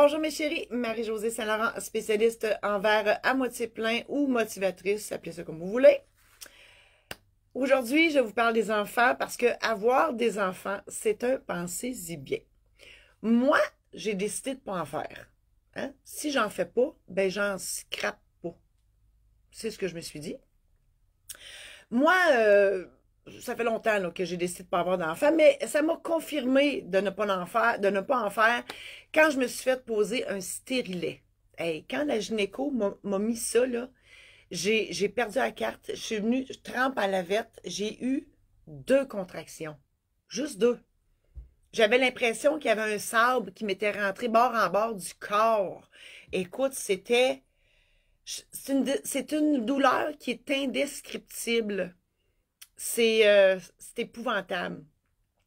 Bonjour mes chéris, Marie-Josée Saint-Laurent, spécialiste en verre à moitié plein ou motivatrice, appelez ça comme vous voulez. Aujourd'hui, je vous parle des enfants parce que avoir des enfants, c'est un pensez-y bien. Moi, j'ai décidé de ne pas en faire. Hein? Si j'en fais pas, ben j'en scrape pas. C'est ce que je me suis dit. Moi, ça fait longtemps là, que j'ai décidé de ne pas avoir d'enfants, mais ça m'a confirmé de ne pas en faire quand je me suis fait poser un stérilet. Hey, quand la gynéco m'a mis ça, là, j'ai perdu la carte. Je suis venue, je trempe à la vette. J'ai eu 2 contractions. Juste 2. J'avais l'impression qu'il y avait un sabre qui m'était rentré bord en bord du corps. Écoute, c'est une douleur qui est indescriptible. C'est épouvantable.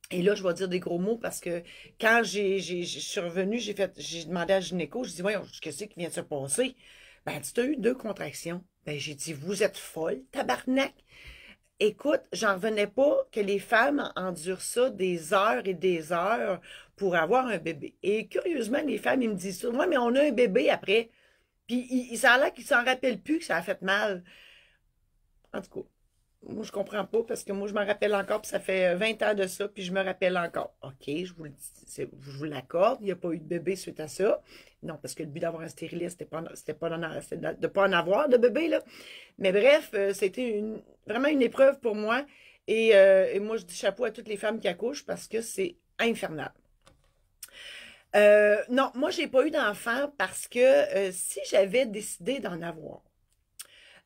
Et là, je vais dire des gros mots parce que quand je suis revenue, j'ai demandé à la gynéco, je dis, voyons, qu'est-ce qui vient de se passer? Ben, elle dit, tu as eu 2 contractions. Ben, j'ai dit, vous êtes folle, tabarnak. Écoute, j'en revenais pas que les femmes endurent ça des heures et des heures pour avoir un bébé. Et curieusement, les femmes, ils me disent ça. Ouais, mais on a un bébé après. Puis, ça a l'air qu'ils s'en rappellent plus que ça a fait mal. En tout cas. Moi, je comprends pas parce que moi, je me rappelle encore, puis ça fait 20 ans de ça, puis je me rappelle encore. OK, je vous le dis, je vous l'accorde, il n'y a pas eu de bébé suite à ça. Non, parce que le but d'avoir un stérilet, c'était de ne pas en avoir de bébé, là. Mais bref, c'était vraiment une épreuve pour moi. Et moi, je dis chapeau à toutes les femmes qui accouchent parce que c'est infernal. Non, moi, j'ai pas eu d'enfant parce que si j'avais décidé d'en avoir,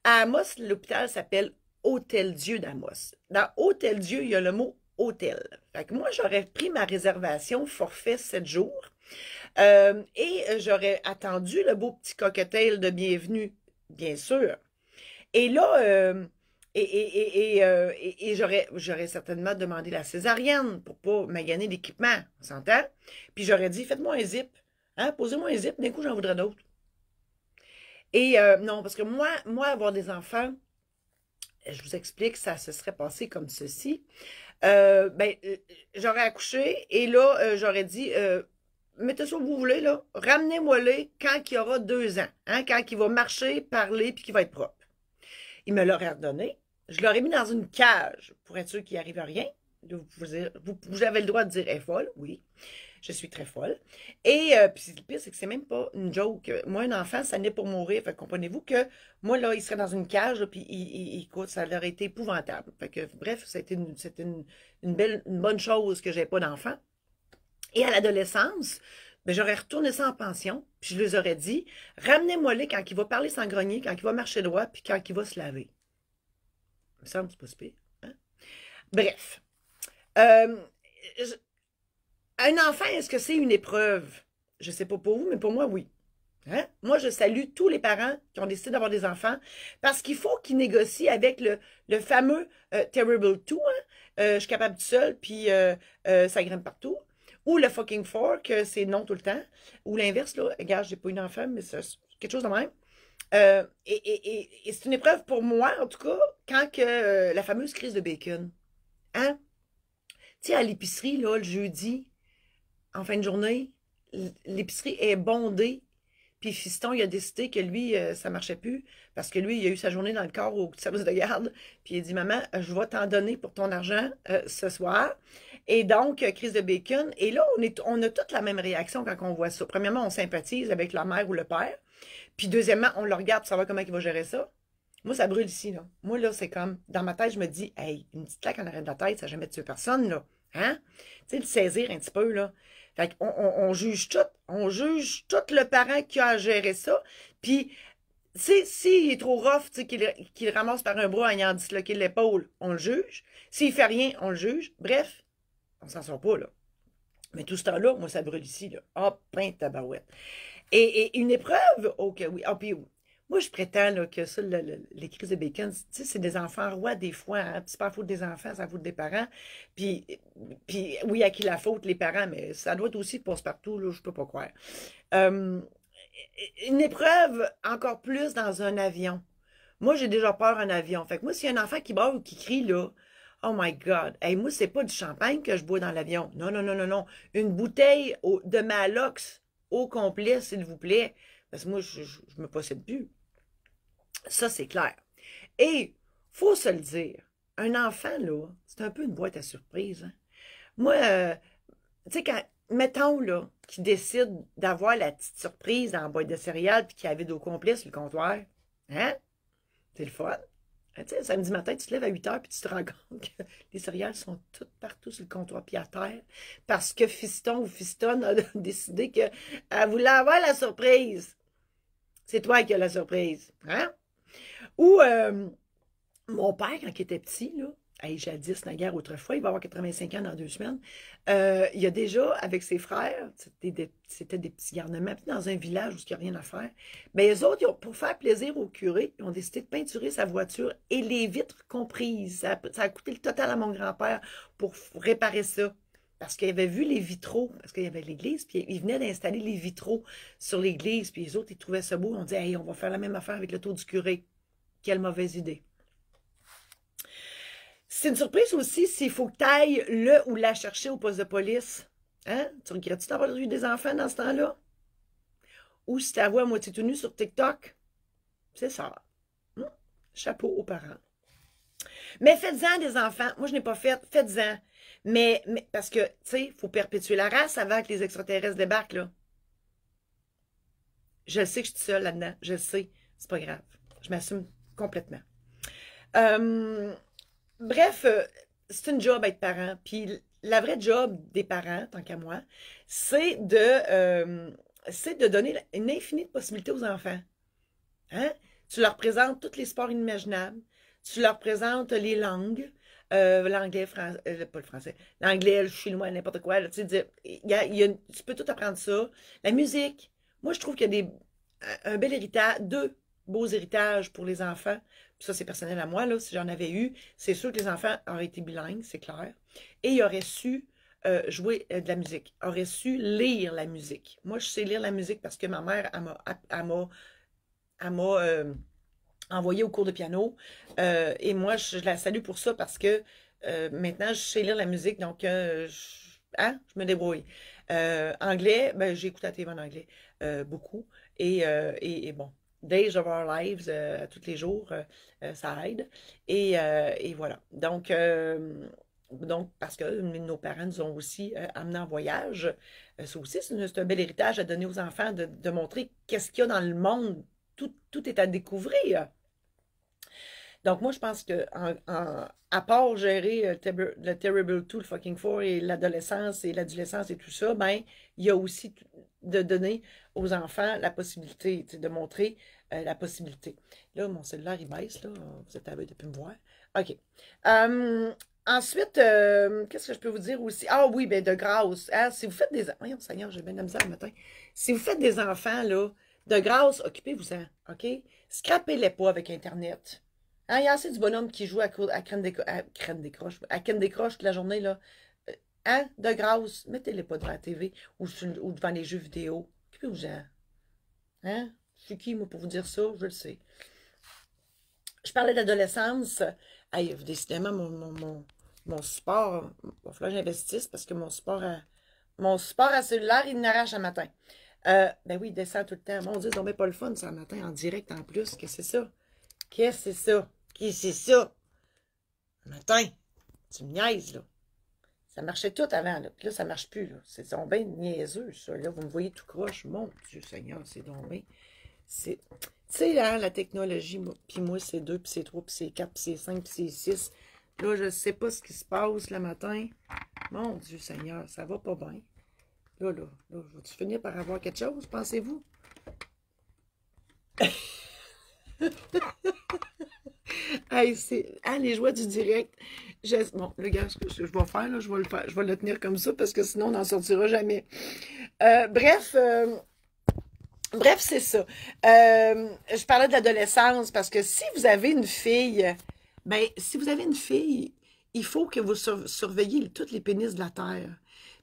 à Amos, l'hôpital s'appelle Hôtel-Dieu d'Amos. Dans Hôtel-Dieu, il y a le mot hôtel. Fait que moi, j'aurais pris ma réservation forfait 7 jours et j'aurais attendu le beau petit cocktail de bienvenue, bien sûr. Et là, j'aurais certainement demandé la césarienne pour pas maganer l'équipement, on s'entend? Puis j'aurais dit, faites-moi un zip. Hein? Posez-moi un zip, d'un coup, j'en voudrais d'autres. Et non, parce que moi, avoir des enfants, je vous explique, ça se serait passé comme ceci. J'aurais accouché et là, j'aurais dit, mettez ça où vous voulez, là, ramenez-moi-les quand il y aura 2 ans, hein, quand il va marcher, parler, puis qu'il va être propre. Il me l'aurait redonné. Je l'aurais mis dans une cage pour être sûr qu'il n'y arrive à rien. Vous avez le droit de dire, elle est folle, oui. Je suis très folle. Et puis le pire, c'est que c'est même pas une joke. Moi, un enfant, ça n'est pour mourir. Fait que comprenez-vous que moi, là, il serait dans une cage, là, puis écoute, ça aurait été épouvantable. Fait que, bref, c'était une bonne chose que j'ai pas d'enfant. Et à l'adolescence, ben, j'aurais retourné ça en pension, puis je les aurais dit, ramenez-moi-les quand il va parler sans grogner, quand il va marcher droit, puis quand il va se laver. Ça me semble que c'est pas si pire, hein? Bref. Euh, Un enfant, est-ce que c'est une épreuve? Je ne sais pas pour vous, mais pour moi, oui. Hein? Moi, je salue tous les parents qui ont décidé d'avoir des enfants parce qu'il faut qu'ils négocient avec le fameux Terrible 2, hein? Je suis capable tout seul, puis ça grimpe partout. Ou le fucking 4, que c'est non tout le temps. Ou l'inverse, là, regarde, j'ai pas eu d'enfant, mais c'est quelque chose de même. Et c'est une épreuve pour moi, en tout cas, quand que la fameuse crise de bacon. Hein? Tu sais, à l'épicerie, là, le jeudi, en fin de journée, l'épicerie est bondée. Puis Fiston, il a décidé que lui, ça marchait plus parce que lui, il a eu sa journée dans le corps au service de garde. Puis il a dit, maman, je vais t'en donner pour ton argent ce soir. Et donc, crise de bacon. Et là, on a toute la même réaction quand on voit ça. Premièrement, on sympathise avec la mère ou le père. Puis deuxièmement, on le regarde pour savoir comment il va gérer ça. Moi, ça brûle ici, là. Moi, là, c'est comme, dans ma tête, je me dis, hey, une petite claque en arrière de la tête, ça n'a jamais tué personne, là. Hein? Tu sais, le saisir un petit peu, là. Fait qu'on on juge tout. On juge tout le parent qui a à gérer ça. Puis, s'il est trop rough, tu sais, qu'il ramasse par un bras en ayant disloqué l'épaule, on le juge. S'il fait rien, on le juge. Bref, on s'en sort pas, là. Mais tout ce temps-là, moi, ça brûle ici, là. Ah, pain de tabarouette. Et une épreuve, ok, oui. Ah, puis, moi, je prétends là, que ça, les crises de bacon, tu sais, c'est des enfants rois des fois. Hein? C'est pas la faute des enfants, c'est la faute des parents. Puis, oui, à qui la faute, les parents, mais ça doit être aussi de passe-partout, là, je peux pas croire. Euh, une épreuve encore plus dans un avion. Moi, j'ai déjà peur en avion. Fait que moi, s'il y a un enfant qui braille ou qui crie, là, oh my God. Hey, moi, c'est pas du champagne que je bois dans l'avion. Non, non, non, non, non. Une bouteille de Malox au complet, s'il vous plaît. Parce que moi, je me possède plus. Ça, c'est clair. Et, faut se le dire, un enfant, là, c'est un peu une boîte à surprise. Hein? Moi, tu sais, quand, mettons, là, qu'il décide d'avoir la petite surprise dans la boîte de céréales puis qu'il y avait au complet sur le comptoir, hein? C'est le fun. Tu sais, samedi matin, tu te lèves à 8 heures puis tu te rends compte que les céréales sont toutes partout sur le comptoir puis à terre parce que fiston ou fistonne a décidé qu'elle voulait avoir la surprise. C'est toi qui as la surprise. Hein? Ou mon père, quand il était petit, là, hey, jadis, naguère, autrefois, il va avoir 85 ans dans 2 semaines, il a déjà, avec ses frères, c'était des petits garnements, puis dans un village où il n'y a rien à faire, bien, les autres, pour faire plaisir au curé, ils ont décidé de peinturer sa voiture et les vitres comprises. Ça a coûté le total à mon grand-père pour réparer ça. Parce qu'il avait vu les vitraux, parce qu'il y avait l'église, puis il venait d'installer les vitraux sur l'église, puis les autres, ils trouvaient ça beau. On dit, hey, on va faire la même affaire avec le tour du curé. Quelle mauvaise idée. C'est une surprise aussi s'il faut que tu ailles le ou la chercher au poste de police. Hein? Tu regrettes-tu d'avoir eu des enfants dans ce temps-là? Ou si tu la vois à moitié tout nu sur TikTok? C'est ça. Chapeau aux parents. Mais faites-en des enfants. Moi, je n'ai pas fait. Faites-en. Mais parce que, tu sais, il faut perpétuer la race avant que les extraterrestres débarquent, là. Je sais que je suis seule là-dedans. Je sais. C'est pas grave. Je m'assume complètement. Bref, c'est une job être parent. Puis la vraie job des parents, tant qu'à moi, c'est de donner une infinie de possibilités aux enfants. Hein? Tu leur présentes tous les sports inimaginables. Tu leur présentes les langues. L'anglais, pas le français, l'anglais, le chinois, n'importe quoi. Là, tu sais, tu peux tout apprendre ça. La musique. Moi, je trouve qu'il y a un bel héritage, deux beaux héritages pour les enfants. Puis ça, c'est personnel à moi, là, si j'en avais eu. C'est sûr que les enfants auraient été bilingues, c'est clair. Et ils auraient su jouer de la musique, auraient su lire la musique. Moi, je sais lire la musique parce que ma mère, elle m'a envoyée au cours de piano. Et moi, je la salue pour ça parce que maintenant, je sais lire la musique, donc je me débrouille. Anglais, ben, j'écoute la TV en anglais beaucoup. Et bon, Days of Our Lives, tous les jours, ça aide. Et voilà. Donc, parce que nos parents nous ont aussi amenés en voyage, ça aussi, c'est un bel héritage à donner aux enfants de montrer qu'est-ce qu'il y a dans le monde. Tout est à découvrir. Donc, moi, je pense que à part gérer le Terrible 2, le Fucking Four et l'adolescence et l'adolescence et tout ça, ben, il y a aussi de donner aux enfants la possibilité, de montrer la possibilité. Là, mon cellulaire, il baisse, là. Vous êtes à l'heure de me voir. OK. Ensuite, qu'est-ce que je peux vous dire aussi? Ah oui, bien, de grâce. Hein, si vous faites des... Voyons, Seigneur, j'ai bien de la misère le matin. Si vous faites des enfants, là, de grâce, occupez-vous-en, OK? Scrapez-les pas avec Internet. Hein, il y a assez du bonhomme qui joue à Candy Crush toute la journée, là. Hein, de grâce, mettez-les pas devant la TV ou devant les jeux vidéo. Occupez-vous-en. Hein? Je suis qui, moi, pour vous dire ça? Je le sais. Je parlais d'adolescence. Hey, décidément, mon support, il va falloir que j'investisse parce que mon support à cellulaire, il n'arrache un matin. Ben oui, il descend tout le temps. Mon Dieu, c'est tombé pas le fun, ça, un matin, en direct en plus. Qu'est-ce que c'est ça? Qu'est-ce que c'est ça? Qu'est-ce que c'est ça? Un matin, tu me niaises, là. Ça marchait tout avant, là. Puis là, ça marche plus, là. C'est tombé niaiseux, ça. Là, vous me voyez tout croche. Mon Dieu Seigneur, c'est tombé. Tu sais, hein, la technologie, puis moi, c'est 2, puis c'est 3, puis c'est 4, puis c'est 5, puis c'est 6. Là, je sais pas ce qui se passe le matin. Mon Dieu Seigneur, ça va pas bien. Là, vas-tu finir par avoir quelque chose, pensez-vous? Hey, c'est les joies du direct. Bon, le gars, ce que je vais faire, là, je vais le faire. Je vais le tenir comme ça parce que sinon, on n'en sortira jamais. Bref, c'est ça. Je parlais de l'adolescence parce que si vous avez une fille, ben, si vous avez une fille, il faut que vous surveillez toutes les pénis de la Terre.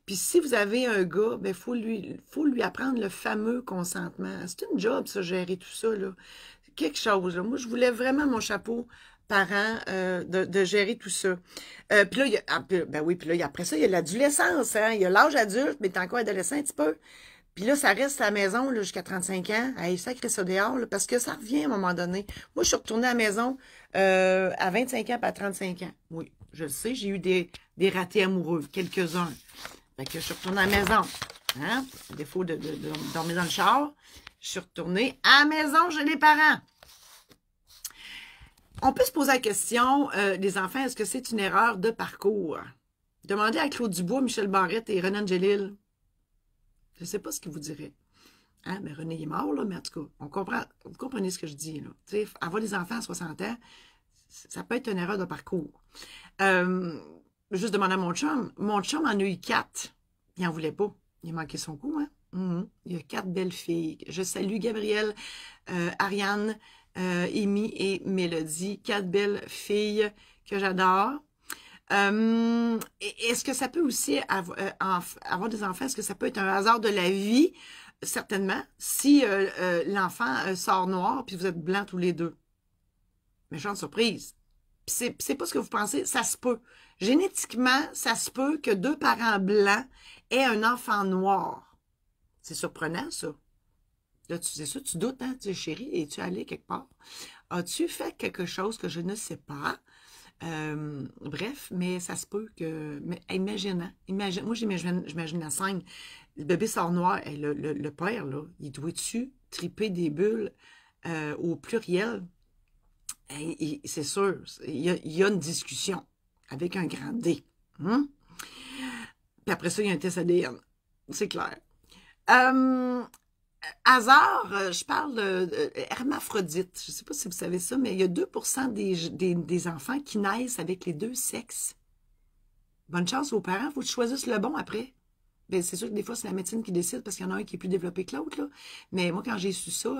Puis si vous avez un gars, ben, faut lui apprendre le fameux consentement. C'est une job, ça, gérer tout ça, là. Quelque chose, là. Moi, je voulais vraiment mon chapeau parent de gérer tout ça. Puis là, ben oui, puis là, après ça, il y a l'adolescence, hein. Il y a l'âge adulte, mais t'es encore adolescent un petit peu. Puis là, ça reste à la maison jusqu'à 35 ans. Hey, sacré ça dehors, là, parce que ça revient à un moment donné. Moi, je suis retournée à la maison à 25 ans, pas à 35 ans. Oui, je le sais, j'ai eu des ratés amoureux, quelques-uns. Fait que je suis retournée à la maison. Hein? À défaut de dormir dans le char, je suis retournée à la maison chez les parents. On peut se poser la question, les enfants, est-ce que c'est une erreur de parcours? Demandez à Claude Dubois, Michel Barrette et Renan Gélil. Je ne sais pas ce qu'ils vous diraient. Hein? Mais René est mort, là, mais en tout cas, vous comprenez ce que je dis. Là. Avoir des enfants à 60 ans, ça peut être une erreur de parcours. Juste demander à mon chum. Mon chum en a eu 4. Il n'en voulait pas. Il a manqué son coup, hein? Il y a 4 belles filles. Je salue Gabrielle, Ariane, Amy et Mélodie. 4 belles filles que j'adore. Est-ce que ça peut aussi avoir des enfants? Est-ce que ça peut être un hasard de la vie? Certainement. Si l'enfant sort noir puis vous êtes blancs tous les deux. Méchante surprise. C'est pas ce que vous pensez, ça se peut. Génétiquement, ça se peut que 2 parents blancs aient un enfant noir. C'est surprenant, ça. Là, c'est ça, tu doutes, hein? Tu dis, chérie, es-tu allé quelque part? As-tu fait quelque chose que je ne sais pas? Bref, mais ça se peut que... Mais imagine, moi, j'imagine la scène. Le bébé sort noir, et le père, là, il doit-tu triper des bulles au pluriel? C'est sûr, il y a une discussion avec un grand D. Hein? Puis après ça, il y a un test ADN. C'est clair. Hasard, je parle hermaphrodite. Je ne sais pas si vous savez ça, mais il y a 2% des enfants qui naissent avec les 2 sexes. Bonne chance aux parents, il faut que tu choisisses le bon après. Ben, c'est sûr que des fois, c'est la médecine qui décide parce qu'il y en a un qui est plus développé que l'autre. Mais moi, quand j'ai su ça,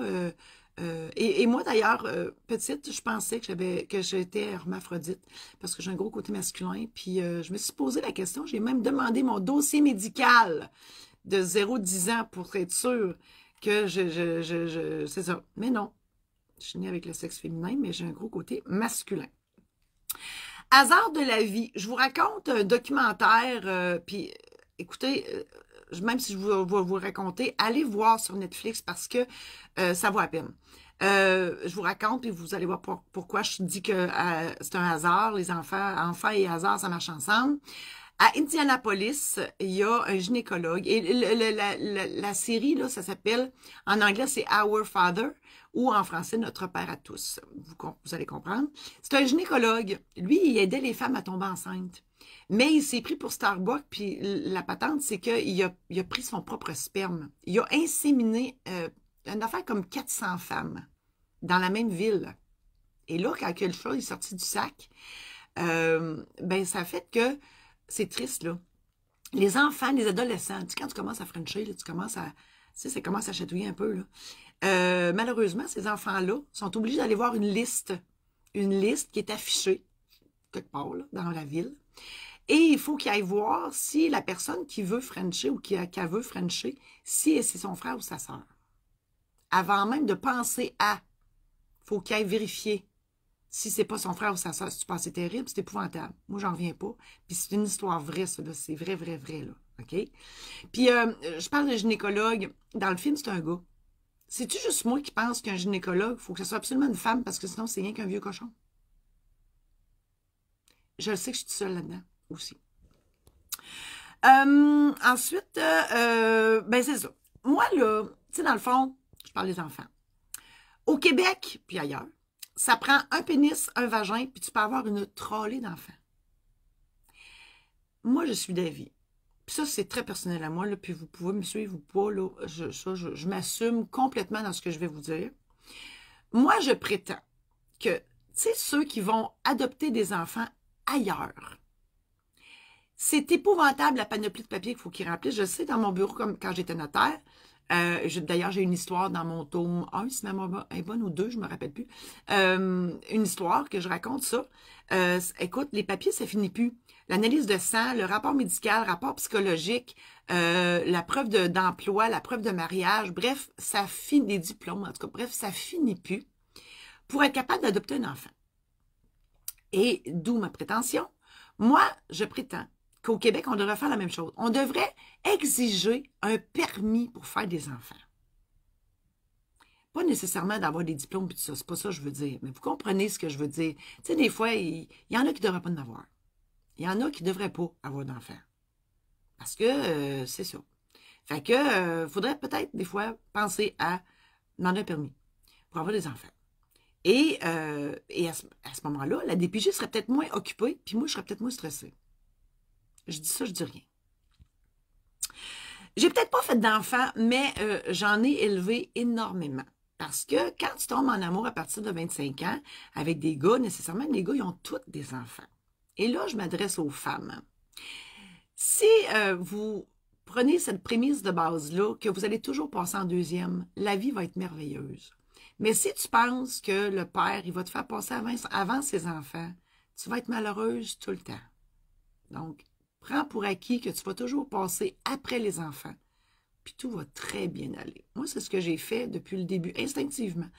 et moi d'ailleurs, petite, je pensais que j'étais hermaphrodite parce que j'ai un gros côté masculin. Puis je me suis posé la question, j'ai même demandé mon dossier médical de 0-10 ans pour être sûre que c'est ça. Mais non, je suis née avec le sexe féminin, mais j'ai un gros côté masculin. Hasard de la vie. Je vous raconte un documentaire, puis écoutez, même si je vais vous raconter, allez voir sur Netflix parce que ça vaut la peine. Je vous raconte, puis vous allez voir pourquoi je dis que c'est un hasard. Les enfants et hasard, ça marche ensemble. À Indianapolis, il y a un gynécologue. Et la série, là, ça s'appelle, en anglais, c'est Our Father, ou en français, Notre Père à tous. Vous allez comprendre. C'est un gynécologue. Lui, il aidait les femmes à tomber enceintes. Mais il s'est pris pour Starbucks, puis la patente, c'est qu'il a pris son propre sperme. Il a inséminé une affaire comme 400 femmes dans la même ville. Et là, quand quelque chose est sorti du sac, ben ça fait que c'est triste, là. Les enfants, les adolescents, tu sais, quand tu commences à frencher, là, tu sais, ça commence à chatouiller un peu, là. Malheureusement, ces enfants-là sont obligés d'aller voir une liste qui est affichée quelque part, là, dans la ville. Et il faut qu'ils aillent voir si la personne qui veut frencher ou qui veut frencher, si c'est son frère ou sa sœur. Avant même de penser à, il faut qu'ils aillent vérifier si c'est pas son frère ou sa soeur. Si tu penses c'est terrible, c'est épouvantable. Moi, j'en reviens pas. Puis c'est une histoire vraie, ça, là. C'est vrai, vrai, vrai, là. OK? Puis, je parle de gynécologue. Dans le film, c'est un gars. C'est-tu juste moi qui pense qu'un gynécologue, il faut que ce soit absolument une femme parce que sinon, c'est rien qu'un vieux cochon? Je le sais que je suis seule là-dedans aussi. Ensuite, ben c'est ça. Moi, là, tu sais, dans le fond, je parle des enfants. Au Québec, puis ailleurs, ça prend un pénis, un vagin, puis tu peux avoir une trolley d'enfants. Moi, je suis d'avis. Puis ça, c'est très personnel à moi, là, puis vous pouvez me suivre ou pas, là. Je m'assume complètement dans ce que je vais vous dire. Moi, je prétends que, tu sais, ceux qui vont adopter des enfants ailleurs, c'est épouvantable la panoplie de papier qu'il faut qu'ils remplissent. Je sais, dans mon bureau, comme quand j'étais notaire, d'ailleurs, j'ai une histoire dans mon tome 1, si ma mémoire est bonne, ou 2, je ne me rappelle plus. Une histoire que je raconte ça. Écoute, les papiers, ça finit plus. L'analyse de sang, le rapport médical, le rapport psychologique, la preuve d'emploi, la preuve de mariage, bref, ça finit, des diplômes, en tout cas, bref, ça finit plus pour être capable d'adopter un enfant. Et d'où ma prétention. Moi, je prétends qu'au Québec, on devrait faire la même chose. On devrait exiger un permis pour faire des enfants. Pas nécessairement d'avoir des diplômes et tout ça, c'est pas ça que je veux dire, mais vous comprenez ce que je veux dire. Tu sais, des fois, il y en a qui ne devraient pas en avoir. Il y en a qui ne devraient pas avoir d'enfants. Parce que c'est ça. Fait que faudrait peut-être des fois penser à demander un permis pour avoir des enfants. Et à ce moment-là, la DPJ serait peut-être moins occupée, puis moi, je serais peut-être moins stressée. Je dis ça, je dis rien. J'ai peut-être pas fait d'enfants, mais j'en ai élevé énormément. Parce que quand tu tombes en amour à partir de 25 ans, avec des gars, nécessairement, les gars, ils ont tous des enfants. Et là, je m'adresse aux femmes. Si vous prenez cette prémisse de base-là, que vous allez toujours passer en deuxième, la vie va être merveilleuse. Mais si tu penses que le père, il va te faire passer avant ses enfants, tu vas être malheureuse tout le temps. Donc, prends pour acquis que tu vas toujours passer après les enfants. Puis tout va très bien aller. Moi, c'est ce que j'ai fait depuis le début, instinctivement.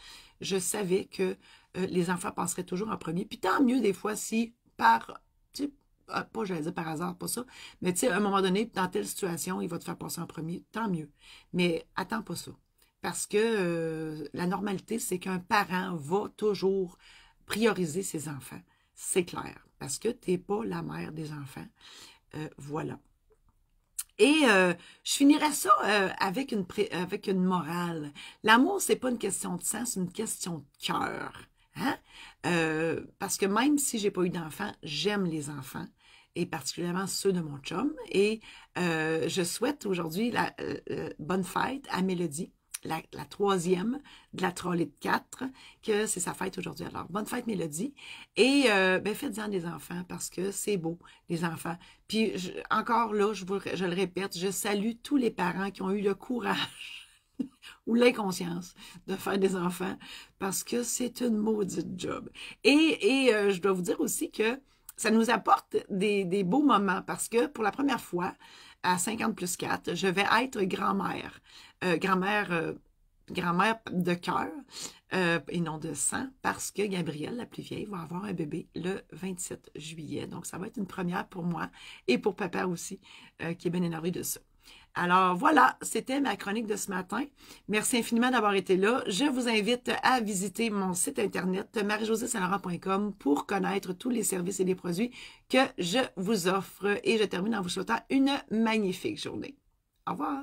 Je savais que les enfants passeraient toujours en premier. Puis tant mieux des fois si par, tu sais, pas j'allais dire par hasard, pas ça, mais tu sais, à un moment donné, dans telle situation, il va te faire passer en premier, tant mieux. Mais attends pas ça. Parce que la normalité, c'est qu'un parent va toujours prioriser ses enfants. C'est clair. Parce que tu n'es pas la mère des enfants. Voilà. Et je finirais ça avec une morale. L'amour, c'est pas une question de sang, c'est une question de cœur. Hein? Parce que même si j'ai pas eu d'enfants, j'aime les enfants, et particulièrement ceux de mon chum. Et je souhaite aujourd'hui la bonne fête à Mélodie, la troisième de la trolley de 4, que c'est sa fête aujourd'hui. Alors, bonne fête, Mélodie. Et ben, faites-en des enfants parce que c'est beau, les enfants. Puis, encore là, je le répète, je salue tous les parents qui ont eu le courage ou l'inconscience de faire des enfants parce que c'est une maudite job. Et je dois vous dire aussi que ça nous apporte des beaux moments parce que pour la première fois, à 50 plus 4, je vais être grand-mère. Grand-mère de cœur et non de sang parce que Gabrielle, la plus vieille, va avoir un bébé le 27 juillet. Donc, ça va être une première pour moi et pour papa aussi, qui est bien énervé de ça. Alors voilà, c'était ma chronique de ce matin. Merci infiniment d'avoir été là. Je vous invite à visiter mon site internet marie-josée-saint-laurent.com pour connaître tous les services et les produits que je vous offre. Et je termine en vous souhaitant une magnifique journée. Au revoir.